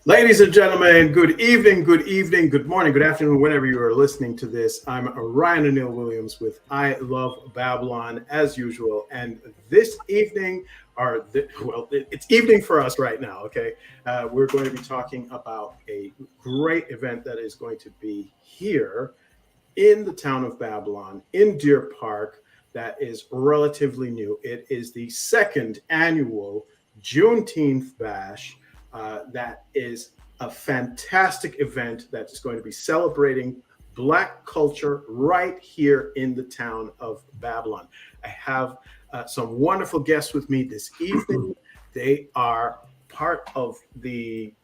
Ladies and gentlemen, good evening, good morning, good afternoon, whenever you are listening to this. I'm Ryan O'Neill Williams with I Love Babylon as usual. And this evening, it's evening for us right now, okay? We're going to be talking about a great event that is going to be here in the town of Babylon, in Deer Park, that is relatively new. It is the second annual Juneteenth Bash. That is a fantastic event that is going to be celebrating Black culture right here in the town of Babylon. I have some wonderful guests with me this evening. They are part of the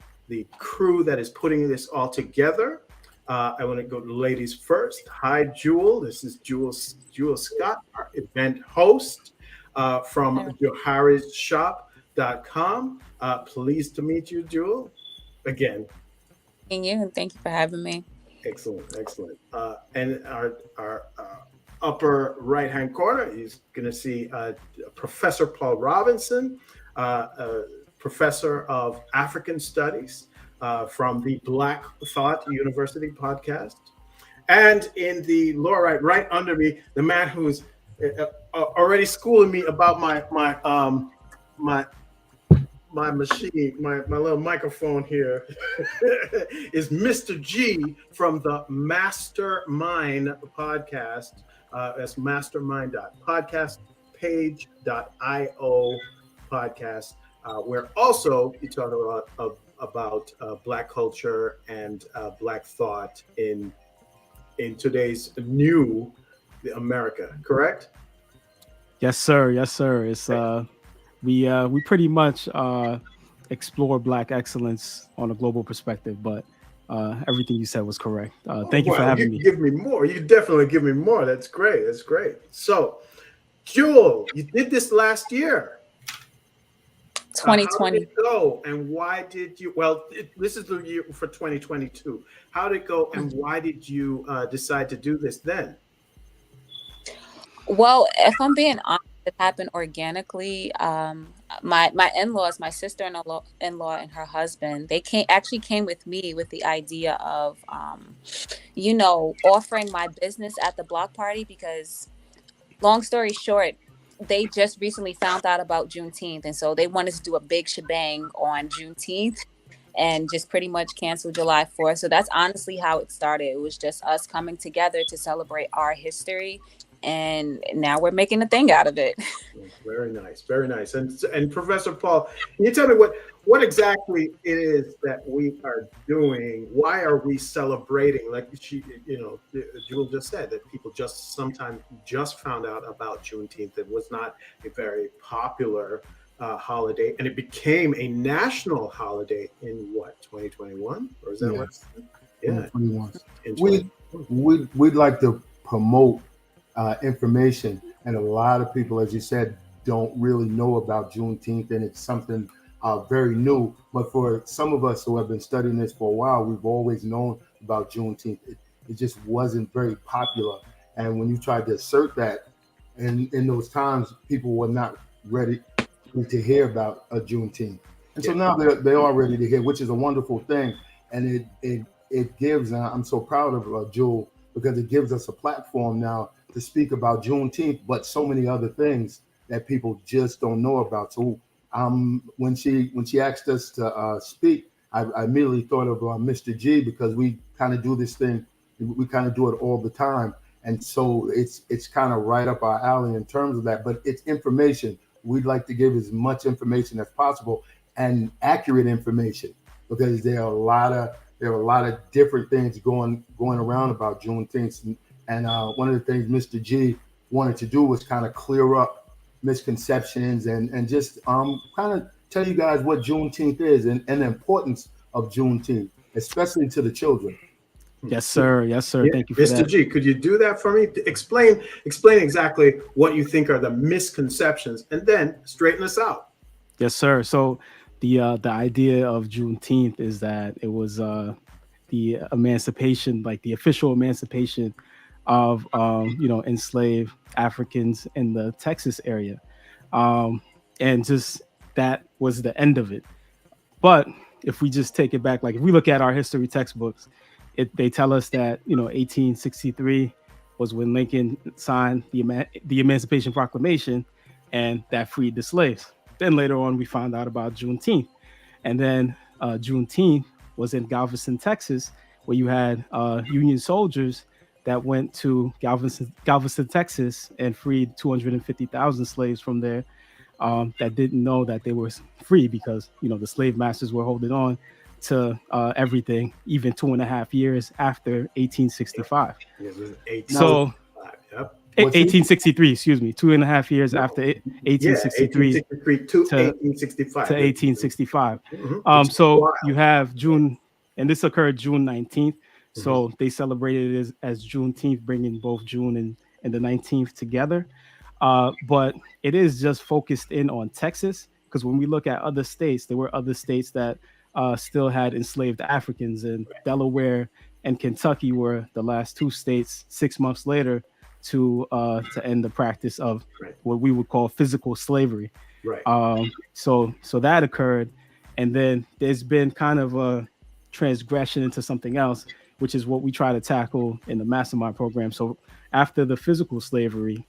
crew that is putting this all together. I want to go to the ladies first. Hi, Jewel. This is Jewel Scott, our event host from Johari's Shop.com. Pleased to meet you, Jewel. Again. Thank you, and thank you for having me. Excellent. And our upper right-hand corner, you're going to see Professor Paul Robinson, Professor of African Studies from the Black Thought University podcast. And in the lower right under me, the man who's already schooling me about my machine, my little microphone here is Mr. G from the Mastermind podcast. That's mastermind.podcastpage.io podcast, where also you talk about Black culture and Black thought in today's new America, correct? Yes, sir. It's we pretty much explore Black excellence on a global perspective, but everything you said was correct. Thank you for having me. Give me more. You definitely give me more. That's great. So, Jewel, you did this last year. 2020. How did it go, and why did you? Well, this is the year for 2022. How did it go, and why did you decide to do this then? Well, if I'm being honest, it happened organically. My in-laws, my sister-in-law and her husband, they came with me with the idea of, offering my business at the block party because, long story short, they just recently found out about Juneteenth, and so they wanted to do a big shebang on Juneteenth and just pretty much cancel July 4th. So that's honestly how it started. It was just us coming together to celebrate our history. And now we're making a thing out of it. Very nice. And Professor Paul, can you tell me what exactly it is that we are doing? Why are we celebrating? Like Jewel just said, that people sometimes found out about Juneteenth. It was not a very popular holiday, and it became a national holiday in 2021, or is that what? Yeah, 2021. We'd like to promote information, and a lot of people, as you said, don't really know about Juneteenth, and it's something very new. But for some of us who have been studying this for a while, we've always known about Juneteenth. It just wasn't very popular, and when you tried to assert that, in those times, people were not ready to hear about a Juneteenth, and so now they are ready to hear, which is a wonderful thing, and it gives. I'm so proud of Jewel, because it gives us a platform now to speak about Juneteenth, but so many other things that people just don't know about. So when she asked us to speak, I immediately thought of Mr. G, because we kind of do this thing, we kind of do it all the time. And so it's kind of right up our alley in terms of that, but it's information. We'd like to give as much information as possible, and accurate information, because there are a lot of different things going around about Juneteenth. And one of the things Mr. G wanted to do was kind of clear up misconceptions and just kind of tell you guys what Juneteenth is and the importance of Juneteenth, especially to the children. Yes, sir. Yeah, thank you for Mr. that. G, could you do that for me? Explain exactly what you think are the misconceptions, and then straighten us out. Yes, sir. So the idea of Juneteenth is that it was the emancipation, like the official emancipation of enslaved Africans in the Texas area, and just that was the end of it. But if we just take it back, like if we look at our history textbooks, they tell us that 1863 was when Lincoln signed the Emancipation Proclamation, and that freed the slaves. Then later on, we found out about Juneteenth, and then Juneteenth was in Galveston, Texas, where you had Union soldiers that went to Galveston, Texas, and freed 250,000 slaves from there that didn't know that they were free, because the slave masters were holding on to everything, even 2.5 years after 1865. So 1863, excuse me, 2.5 years after 1863 to 1865. To 1865. So you have June, and this occurred June 19th. So they celebrated it as Juneteenth, bringing both June and the 19th together. But it is just focused in on Texas, because when we look at other states, there were other states that still had enslaved Africans, and Delaware and Kentucky were the last two states 6 months later to end the practice of what we would call physical slavery. Right. So that occurred, and then there's been kind of a transgression into something else, which is what we try to tackle in the mastermind program. So after the physical slavery,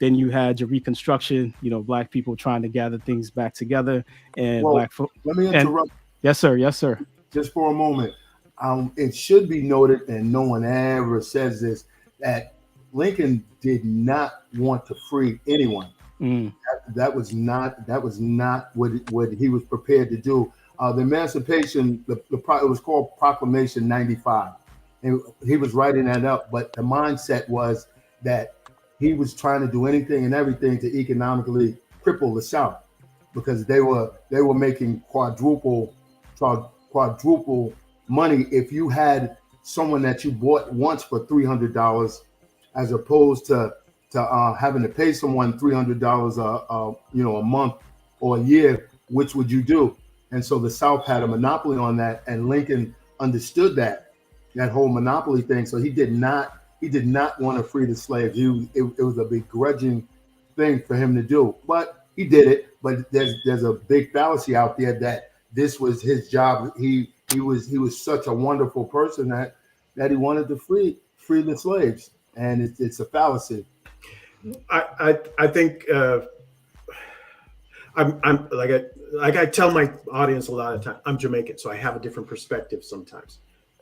then you had your Reconstruction, Black people trying to gather things back together, and Black folk. Let me interrupt. Yes, sir. Yes, sir. Just for a moment. It should be noted, and no one ever says this, that Lincoln did not want to free anyone. That was not what he was prepared to do. The Emancipation, it was called Proclamation 95, and he was writing that up. But the mindset was that he was trying to do anything and everything to economically cripple the South, because they were making quadruple money if you had someone that you bought once for $300, as opposed to having to pay someone $300 a month or a year. Which would you do? And so the South had a monopoly on that, and Lincoln understood that whole monopoly thing. So he did not want to free the slaves. It was a begrudging thing for him to do, but he did it. But there's a big fallacy out there that this was his job. He was such a wonderful person that he wanted to free the slaves, and it's a fallacy. I think I'm like I tell my audience a lot of time, I'm Jamaican, so I have a different perspective sometimes.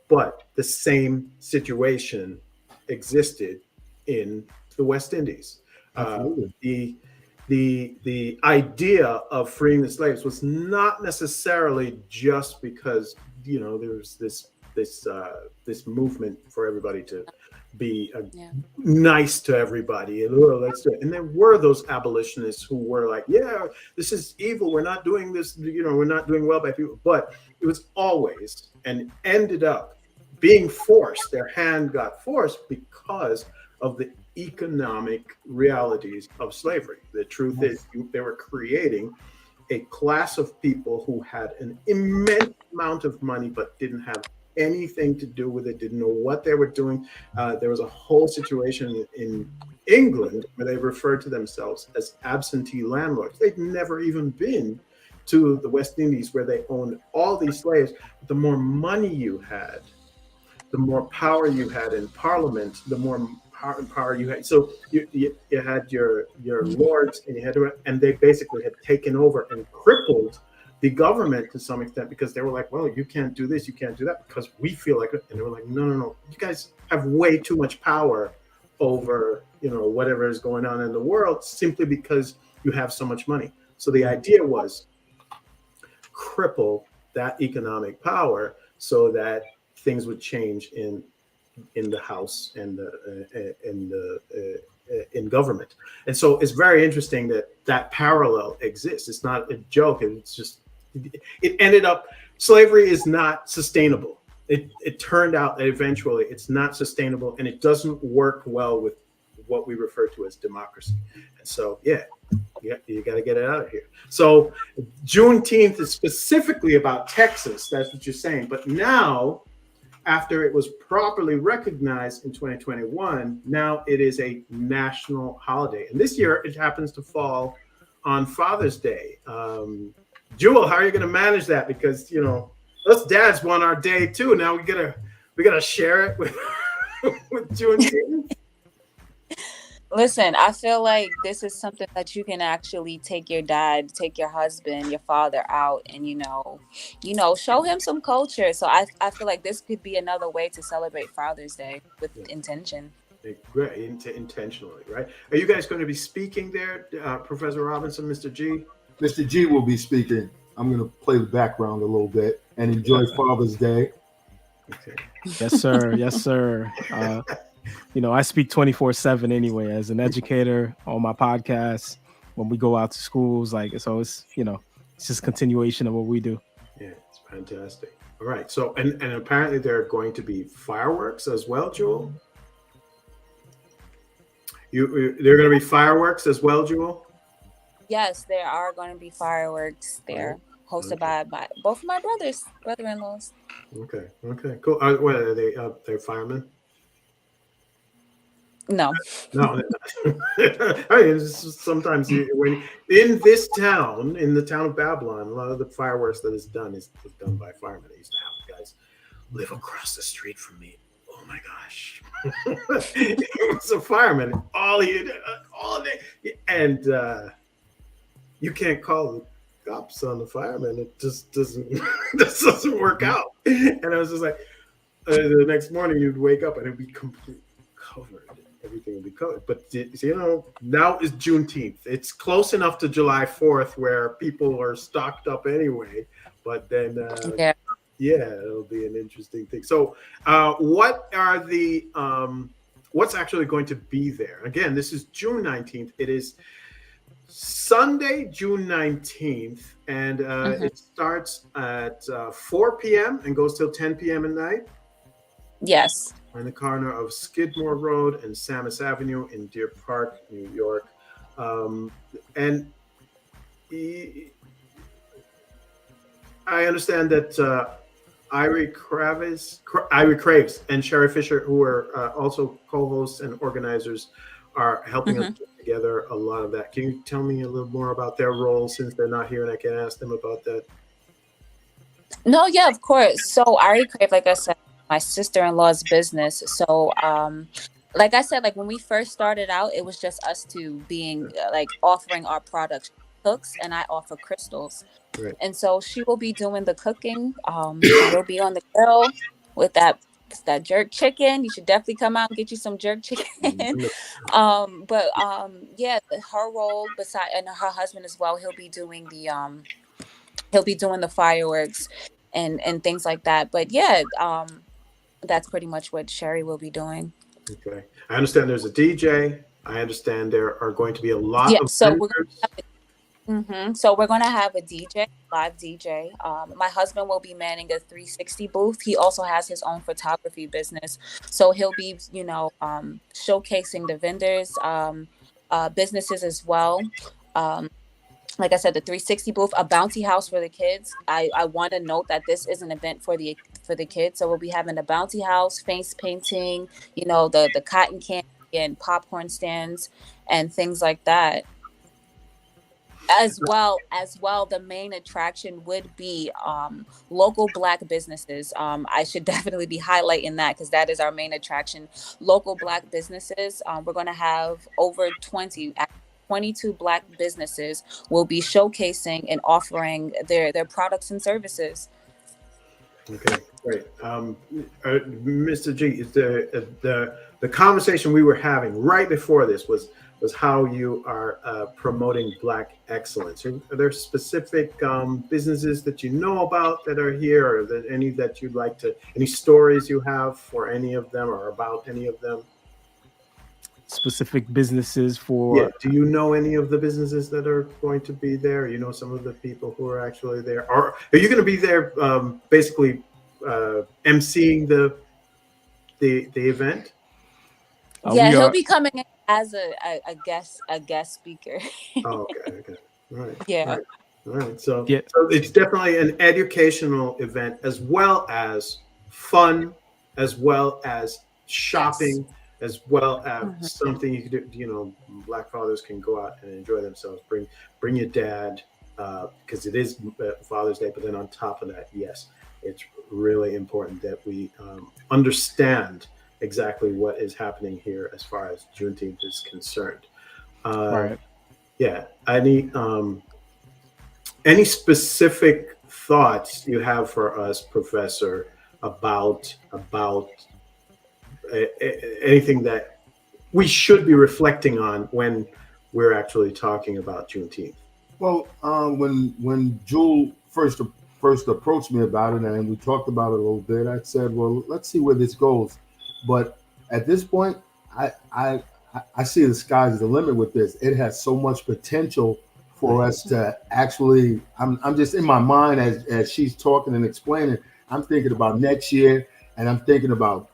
But the same situation existed in the West Indies. The idea of freeing the slaves was not necessarily just because there was this movement for everybody to be nice to everybody, and let's do it. And there were those abolitionists who were like, yeah, this is evil, we're not doing this, we're not doing well by people. But it was always, and ended up being forced, their hand got forced because of the economic realities of slavery. The truth is, they were creating a class of people who had an immense amount of money but didn't have anything to do with it, didn't know what they were doing. There was a whole situation in England where they referred to themselves as absentee landlords. They'd never even been to the West Indies, where they owned all these slaves. But the more money you had, the more power you had in Parliament, the more power you had. So you had your lords, and they basically had taken over and crippled the government to some extent, because they were like, well, you can't do this, you can't do that, because we feel like it. And they were like, no, you guys have way too much power over whatever is going on in the world, simply because you have so much money. So the idea was cripple that economic power so that things would change in the House and in government. And so it's very interesting that parallel exists. It's not a joke. It's just, it ended up, slavery is not sustainable. It turned out that eventually it's not sustainable, and it doesn't work well with what we refer to as democracy. And so, you got to get it out of here. So Juneteenth is specifically about Texas. That's what you're saying. But now, after it was properly recognized in 2021, now it is a national holiday. And this year it happens to fall on Father's Day. Jewel, how are you going to manage that? Because us dads want our day too. Now we gotta share it with with Juneteenth. Listen, I feel like this is something that you can actually take your dad, take your husband, your father out, and show him some culture. So I feel like this could be another way to celebrate Father's Day with intention. Great, intentionally, right? Are you guys going to be speaking there, Professor Robinson, Mr. G? Mr. G will be speaking. I'm going to play the background a little bit and enjoy Father's Day. Okay. Yes, sir. Yes, sir. I speak 24/7 anyway as an educator on my podcast. When we go out to schools, so it's just continuation of what we do. Yeah, it's fantastic. All right. So and apparently there are going to be fireworks as well, Jewel. There are going to be fireworks as well, Jewel. Yes, there are going to be fireworks there, hosted by both of my brother-in-laws. Okay, cool. What are they? They're firemen? No. I mean, sometimes when in this town, in the town of Babylon, a lot of the fireworks that is done by firemen. I used to have guys live across the street from me. Oh my gosh, it was a fireman all day, and you can't call the cops on the fireman. It just doesn't work out. And I was just like, the next morning you'd wake up and it'd be completely covered. Everything would be covered. But now is Juneteenth. It's close enough to July 4th where people are stocked up anyway. But then, it'll be an interesting thing. So, what are the what's actually going to be there? Again, this is June 19th. It is Sunday, June 19th, and it starts at 4 p.m. and goes till 10 p.m. at night. Yes. On the corner of Skidmore Road and Sammis Avenue in Deer Park, New York. And I understand that Irie Kravez and Sherry Fisher, who are also co-hosts and organizers, are helping us put together a lot of that. Can you tell me a little more about their role since they're not here and I can ask them about that? No, yeah, of course. So Irie Kravez, like I said, my sister-in-law's business. So like I said, when we first started out, it was just us two being offering our products. Cooks and I offer crystals. Right. And so she will be doing the cooking. She'll be on the grill with that jerk chicken. You should definitely come out and get you some jerk chicken. But her role and her husband as well, he'll be doing the fireworks and things like that. But that's pretty much what Sherry will be doing. Okay. I understand there's a DJ. I understand there are going to be a lot of So we're going to have a DJ, live DJ. My husband will be manning a 360 booth. He also has his own photography business. So he'll be, showcasing the vendors, businesses as well. Like I said, the 360 booth, a bouncy house for the kids. I want to note that this is an event for the kids. So we'll be having a bouncy house, face painting, the cotton candy and popcorn stands and things like that. As well, the main attraction would be local Black businesses. I should definitely be highlighting that because that is our main attraction. Local Black businesses. We're going to have over 22 Black businesses will be showcasing and offering their products and services. Okay, great. Mr. G, is the conversation we were having right before this was how you are promoting Black excellence. Are there specific businesses that you know about that are here, or any that you'd like to, any stories you have for any of them or about any of them? Specific businesses for... Yeah, do you know any of the businesses that are going to be there? You know some of the people who are actually there? Or are you going to be there basically emceeing the event? He'll be coming in as a guest speaker. Oh, okay. All right. Yeah. All right. So it's definitely an educational event as well as fun, as well as shopping, as well as something you could do. Black fathers can go out and enjoy themselves. Bring your dad, because it is Father's Day. But then on top of that, yes, it's really important that we understand exactly what is happening here as far as Juneteenth is concerned. Right. Yeah. Any specific thoughts you have for us, Professor, about anything that we should be reflecting on when we're actually talking about Juneteenth? Well, when Jewel first approached me about it and we talked about it a little bit, I said, well, let's see where this goes. But at this point, I see the sky's the limit with this. It has so much potential for us to actually. I'm just in my mind as she's talking and explaining. I'm thinking about next year, and I'm thinking about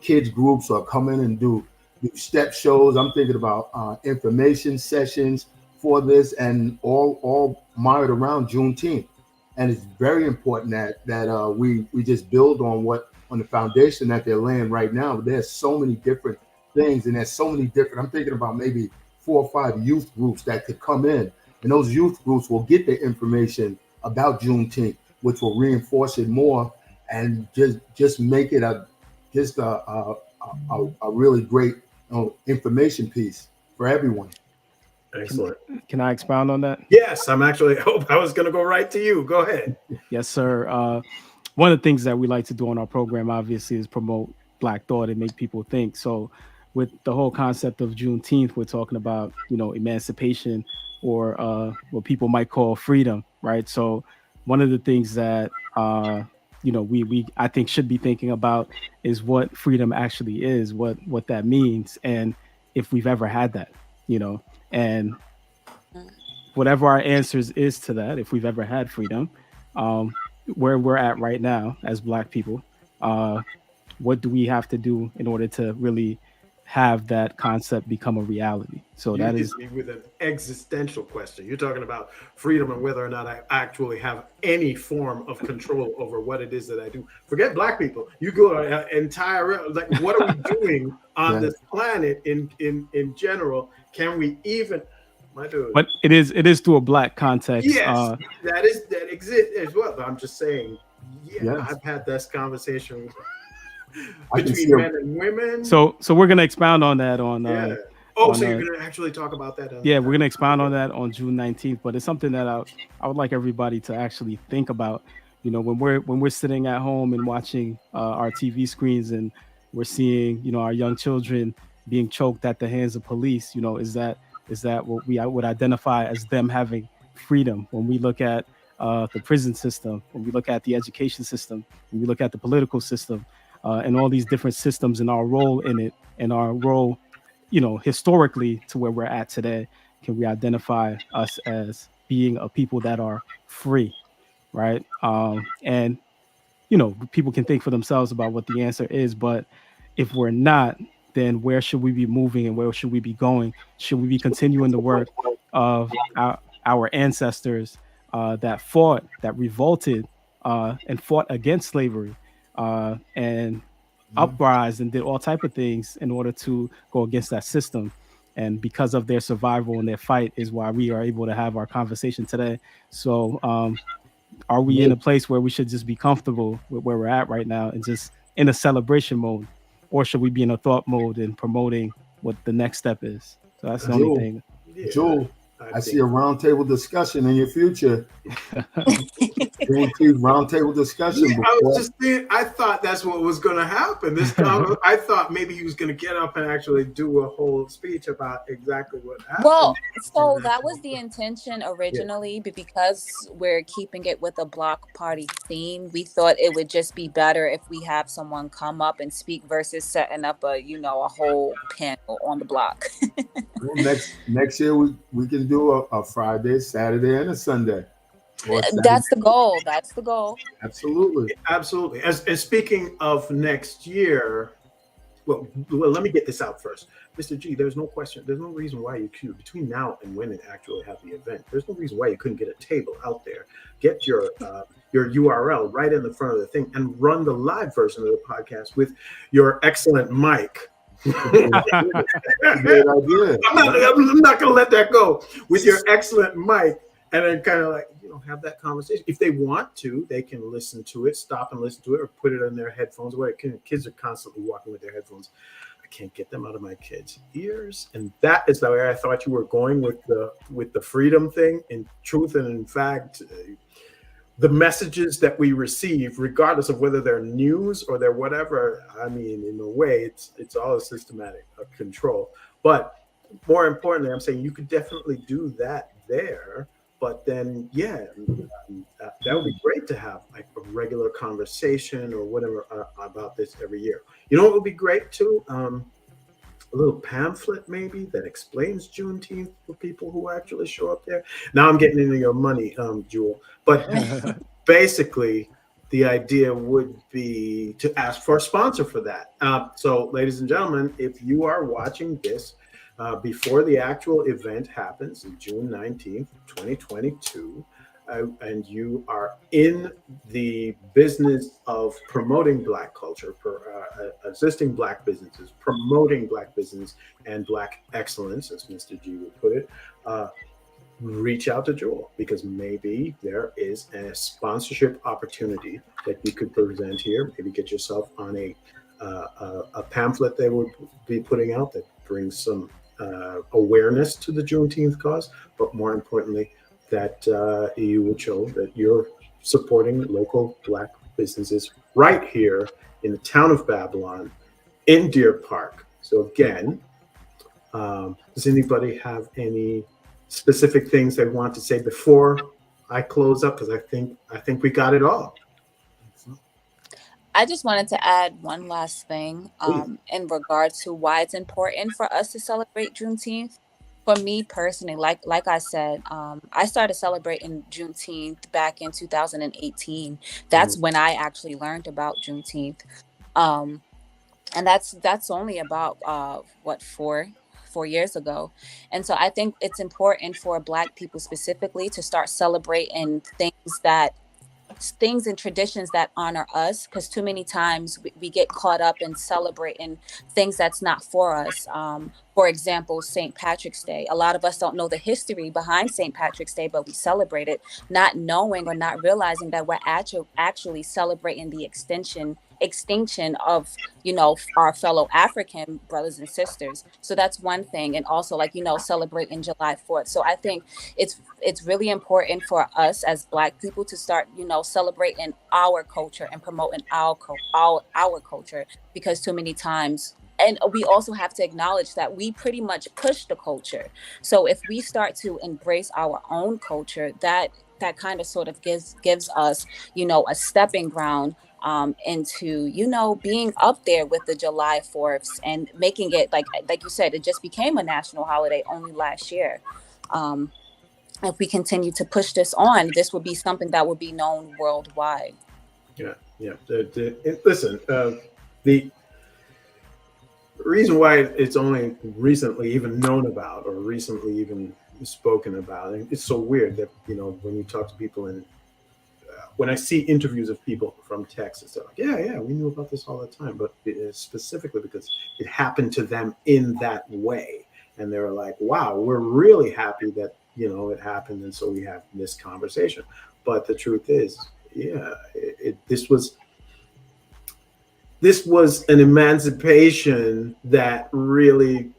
kids groups or come in and do step shows. I'm thinking about information sessions for this, and all mired around Juneteenth. And it's very important that we just build on the foundation that they're laying right now. But there's so many different things, and there's so many different. I'm thinking about maybe 4 or 5 youth groups that could come in, and those youth groups will get the information about Juneteenth, which will reinforce it more and just make it a really great information piece for everyone. Excellent. Can I expound on that? Yes, I was going to go right to you. Go ahead. Yes, sir. One of the things that we like to do on our program, obviously, is promote Black thought and make people think. So with the whole concept of Juneteenth, we're talking about, emancipation or what people might call freedom, right? So one of the things that, we I think should be thinking about is what freedom actually is, what that means, and if we've ever had that, and whatever our answers is to that, if we've ever had freedom, where we're at right now as Black people, what do we have to do in order to really have that concept become a reality? So that is with an existential question. You're talking about freedom and whether or not I actually have any form of control over what it is that I do. Forget Black people. You go entire, like, what are we doing on this planet in general? Can we even, my dude? But it is through a Black context. Yes, that exists as well. But I'm just saying, I've had this conversation between men and women. So we're gonna expound on that on. So you're gonna actually talk about that? We're gonna expound on that on June 19th. But it's something that I would like everybody to actually think about. When we're sitting at home and watching our TV screens and we're seeing our young children being choked at the hands of police. Is that what we would identify as them having freedom? When we look at the prison system, when we look at the education system, when we look at the political system, and all these different systems and our role in it, and our role, historically to where we're at today, can we identify us as being a people that are free, right? And people can think for themselves about what the answer is, but if we're not, then where should we be moving and where should we be going? Should we be continuing the work of our ancestors that fought, that revolted, and fought against slavery, and uprised and did all type of things in order to go against that system? And because of their survival and their fight is why we are able to have our conversation today. So are we in a place where we should just be comfortable with where we're at right now and just in a celebration mode? Or should we be in a thought mode and promoting what the next step is? So that's the only thing. Jewel, I see a roundtable discussion in your future. Roundtable discussion. I was just saying, I thought that's what was going to happen. I thought maybe he was going to get up and actually do a whole speech about exactly what happened. Well, so that was the intention originally, but because we're keeping it with a block party theme, we thought it would just be better if we have someone come up and speak versus setting up a whole panel on the block. Well, next year we can do a Friday, Saturday, and a Sunday. That's the goal. That's the goal. Absolutely. Absolutely. As speaking of next year, well, let me get this out first. Mr. G, there's no question. There's no reason why you could, between now and when it actually have the event, there's no reason why you couldn't get a table out there, get your URL right in the front of the thing, and run the live version of the podcast with your excellent mic. Great idea. I'm not going to let that go. With your excellent mic, and then kind of like, have that conversation. If they want to, they can listen to it, stop and listen to it, or put it on their headphones. Where kids are constantly walking with their headphones. I can't get them out of my kids' ears. And that is the way I thought you were going with the freedom thing. In truth and in fact, the messages that we receive, regardless of whether they're news or they're whatever, I mean, in a way, it's all a systematic control. But more importantly, I'm saying you could definitely do that there. But then, that would be great to have like a regular conversation or whatever about this every year. You know what would be great too? A little pamphlet maybe that explains Juneteenth for people who actually show up there. Now I'm getting into your money, Jewel. But basically, the idea would be to ask for a sponsor for that. So, ladies and gentlemen, if you are watching this before the actual event happens, June 19th, 2022, and you are in the business of promoting Black culture, assisting Black businesses, promoting Black business and Black excellence, as Mr. G would put it, reach out to Jewel, because maybe there is a sponsorship opportunity that you could present here. Maybe get yourself on a pamphlet they would be putting out that brings some awareness to the Juneteenth cause, but more importantly, that you would show that you're supporting local Black businesses right here in the town of Babylon, in Deer Park. So again, does anybody have any specific things they want to say before I close up? Because I think we got it all. I just wanted to add one last thing in regards to why it's important for us to celebrate Juneteenth. For me personally, like I said, I started celebrating Juneteenth back in 2018. That's when I actually learned about Juneteenth, and that's only about 4 years ago. And so I think it's important for Black people specifically to start celebrating things and traditions that honor us, because too many times we get caught up in celebrating things that's not for us. For example, St. Patrick's Day. A lot of us don't know the history behind St. Patrick's Day, but we celebrate it not knowing or not realizing that we're actually celebrating the extinction of our fellow African brothers and sisters. So that's one thing. And also, celebrating July 4th. So I think it's really important for us as Black people to start celebrating our culture and promoting our culture, because too many times, and we also have to acknowledge that we pretty much push the culture. So if we start to embrace our own culture, that kind of sort of gives us a stepping ground into being up there with the July 4ths and making it like you said, it just became a national holiday only last year. If we continue to push this on, this will be something that will be known worldwide. Yeah. Listen, the reason why it's only recently even known about or recently even spoken about, and it's so weird that when you talk to people and when I see interviews of people from Texas, they're like, yeah, we knew about this all the time, but specifically because it happened to them in that way. And they're like, wow, we're really happy that, it happened. And so we have this conversation. But the truth is, this was an emancipation that really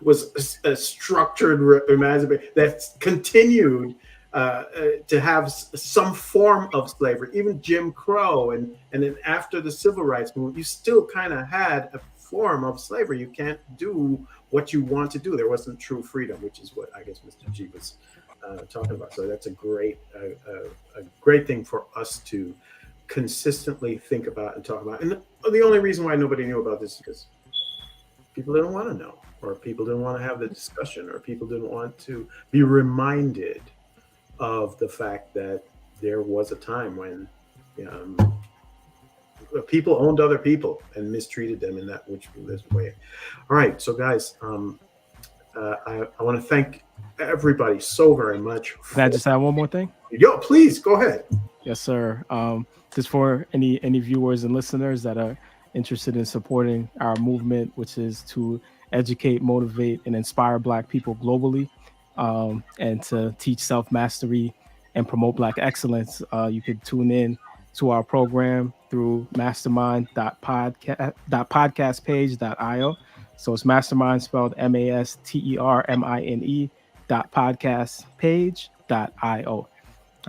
was a structured emancipation that continued to have some form of slavery, even Jim Crow, and then after the Civil Rights Movement, you still kind of had a form of slavery. You can't do what you want to do. There wasn't true freedom, which is what I guess Mr. G was talking about. So that's a great thing for us to consistently think about and talk about. And the only reason why nobody knew about this is because people didn't want to know, or people didn't want to have the discussion, or people didn't want to be reminded of the fact that there was a time when people owned other people and mistreated them in that this way. All right, so guys, I want to thank everybody so very much. Can I just add one more thing? Yo, please go ahead. Yes, sir. Just for any viewers and listeners that are interested in supporting our movement, which is to educate, motivate, and inspire Black people globally. and to teach self-mastery and promote Black excellence. You could tune in to our program through mastermind.podcastpage.io. So it's mastermind spelled mastermind.podcastpage.io.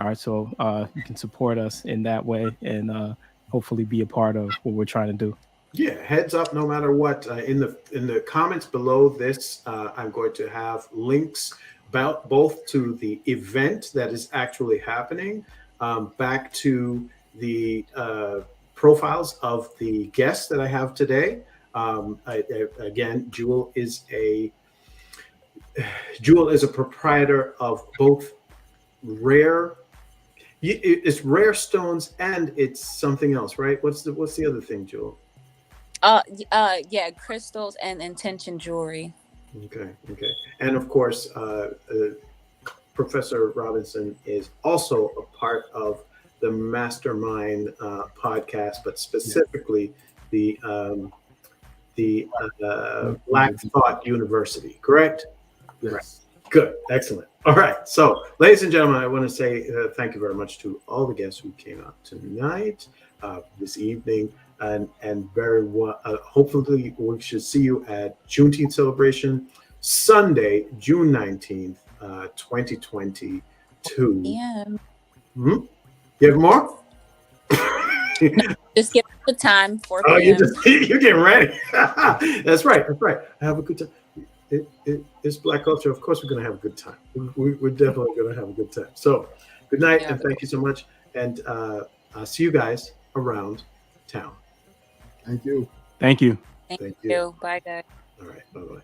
All right, so you can support us in that way and hopefully be a part of what we're trying to do. Yeah, heads up, no matter what. In the comments below this, I'm going to have links about both to the event that is actually happening, back to the profiles of the guests that I have today. Again, Jewel is a proprietor of both it's rare stones and it's something else, right? What's the other thing, Jewel? Yeah, crystals and intention jewelry. Okay. And of course, Professor Robinson is also a part of the Mastermind podcast, but specifically the Black Thought University, correct? Yes. Right. Good. Excellent. All right. So, ladies and gentlemen, I want to say thank you very much to all the guests who came out tonight, this evening. And very well, hopefully we should see you at Juneteenth Celebration, Sunday, June 19th, 2022. Yeah. Mm-hmm. You have more? Just give us the time, 4 Oh, p.m. you're getting ready. That's right. Have a good time. It's Black culture. Of course, we're going to have a good time. We're definitely going to have a good time. So, good night, and thank you so much. And I'll see you guys around town. Thank you. Thank you. Thank you. Bye, guys. All right. Bye-bye.